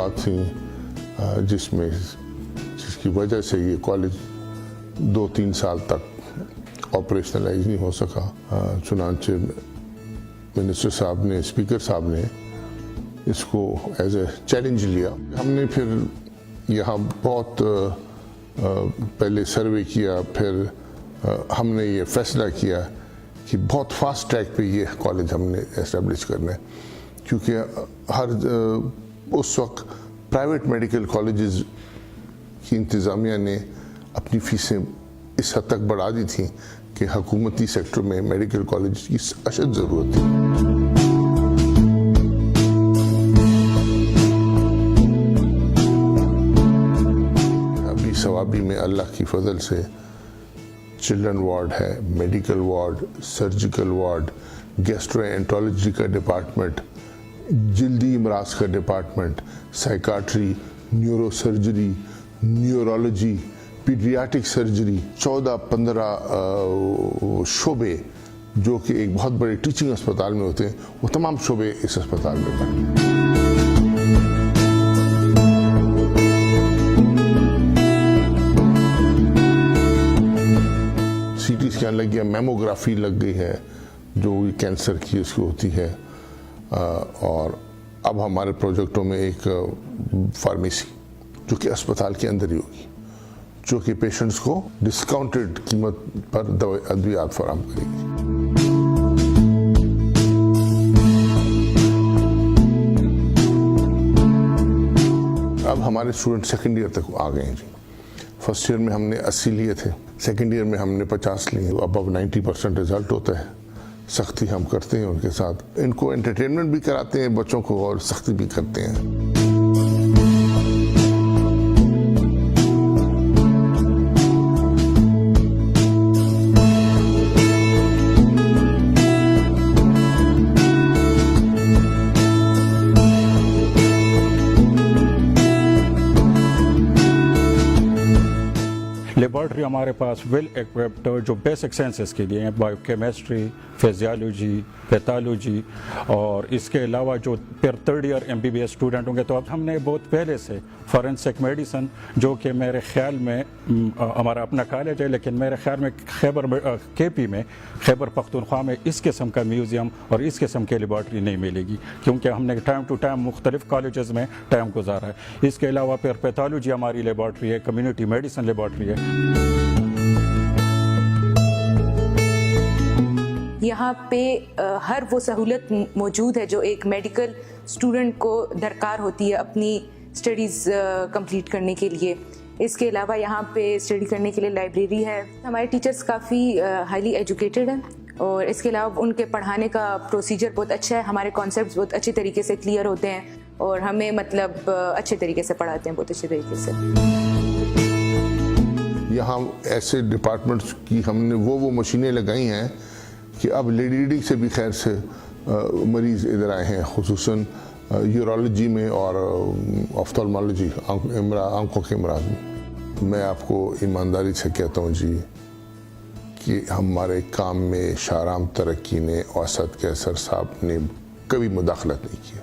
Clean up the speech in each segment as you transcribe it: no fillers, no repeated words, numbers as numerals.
وجوہات تھیں جس کی وجہ سے یہ کالج 2-3 سال تک آپریشنلائز نہیں ہو سکا. چنانچہ منسٹر صاحب نے، اسپیکر صاحب نے اس کو ایز اے چیلنج لیا. ہم نے پھر یہاں بہت پہلے سروے کیا، پھر ہم نے یہ فیصلہ کیا کہ بہت فاسٹ ٹریک پہ یہ کالج ہم نے اسٹیبلش کرنا ہے، کیونکہ اس وقت پرائیویٹ میڈیکل کالجز کی انتظامیہ نے اپنی فیسیں اس حد تک بڑھا دی تھیں کہ حکومتی سیکٹر میں میڈیکل کالج کی اشد ضرورت تھی. ابھی سوابی میں اللہ کی فضل سے چلڈرن وارڈ ہے، medical ward, surgical ward, gastroenterology کا ڈپارٹمنٹ، جلدی امراض کا department, psychiatry, neuro surgery, neurology, paediatric surgery, 14-15 شعبے جو کہ ایک بہت بڑے ٹیچنگ اسپتال میں ہوتے ہیں، وہ تمام شعبے اس اسپتال میں بنے. سی ٹی اسکین لگ گیا، میموگرافی لگ گئی ہے جو کینسر کی اس کی ہوتی ہے. اور اب ہمارے پروجیکٹوں میں ایک فارمیسی جو کہ اسپتال کے اندر ہی ہوگی، جو کہ پیشنٹس کو ڈسکاؤنٹڈ قیمت پر ادویات فراہم کرے گی. اب ہمارے اسٹوڈنٹ سیکنڈ ایئر تک آ گئے ہیں جی. فرسٹ ایئر میں ہم نے 80 لیے تھے، سیکنڈ ایئر میں ہم نے 50 لیے. ابو 90% رزلٹ ہوتا ہے. سختی ہم کرتے ہیں ان کے ساتھ، ان کو انٹرٹینمنٹ بھی کراتے ہیں بچوں کو اور سختی بھی کرتے ہیں. لیبارٹری ہمارے پاس ویل ایکوپڈ جو بیسک سائنسز کے لیے ہیں، بایو کیمسٹری، فزیالوجی، پیتھالوجی، اور اس کے علاوہ جو پھر 3rd ایئر MBBS اسٹوڈنٹ ہوں گے. تو اب ہم نے بہت پہلے سے فورینسک میڈیسن، جو کہ میرے خیال میں ہمارا اپنا کالج ہے، لیکن میرے خیال میں KP میں، خیبر پختونخوا میں اس قسم کا میوزیم اور اس قسم کی لیبارٹری نہیں ملے گی، کیونکہ ہم نے ٹائم ٹو ٹائم مختلف کالجز میں ٹائم گزارا ہے. اس کے علاوہ پھر پیتھالوجی ہماری لیبارٹری ہے، کمیونٹی میڈیسن لیبارٹری ہے. یہاں پہ ہر وہ سہولت موجود ہے جو ایک میڈیکل اسٹوڈنٹ کو درکار ہوتی ہے اپنی اسٹڈیز کمپلیٹ کرنے کے لیے. اس کے علاوہ یہاں پہ اسٹڈی کرنے کے لیے لائبریری ہے. ہمارے ٹیچرز کافی ہائیلی ایجوکیٹڈ ہیں، اور اس کے علاوہ ان کے پڑھانے کا پروسیجر بہت اچھا ہے. ہمارے کانسیپٹس بہت اچھے طریقے سے کلیئر ہوتے ہیں، اور ہمیں مطلب اچھے طریقے سے پڑھاتے ہیں، بہت اچھے طریقے سے. یہاں ایسے ڈپارٹمنٹس کی ہم نے وہ مشینیں لگائی ہیں کہ اب لیڈنگ سے بھی خیر سے مریض ادھر آئے ہیں، خصوصاً یورولوجی میں اور آفتالمالوجی، آنکھوں کے امراض میں. میں آپ کو ایمانداری سے کہتا ہوں جی کہ ہمارے کام میں شاہرام ترقی نے، اوسط کیسر صاحب نے کبھی مداخلت نہیں کیا.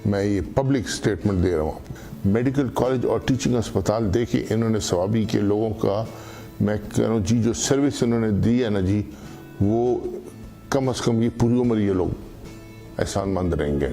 میں یہ پبلک سٹیٹمنٹ دے رہا ہوں. میڈیکل کالج اور ٹیچنگ اسپتال دیکھے انہوں نے سوابی کے لوگوں کا، میں کہہ رہا ہوں جی جو سروس انہوں نے دی ہے نا جی، وہ کم از کم یہ پوری عمر یہ لوگ احسان مند رہیں گے.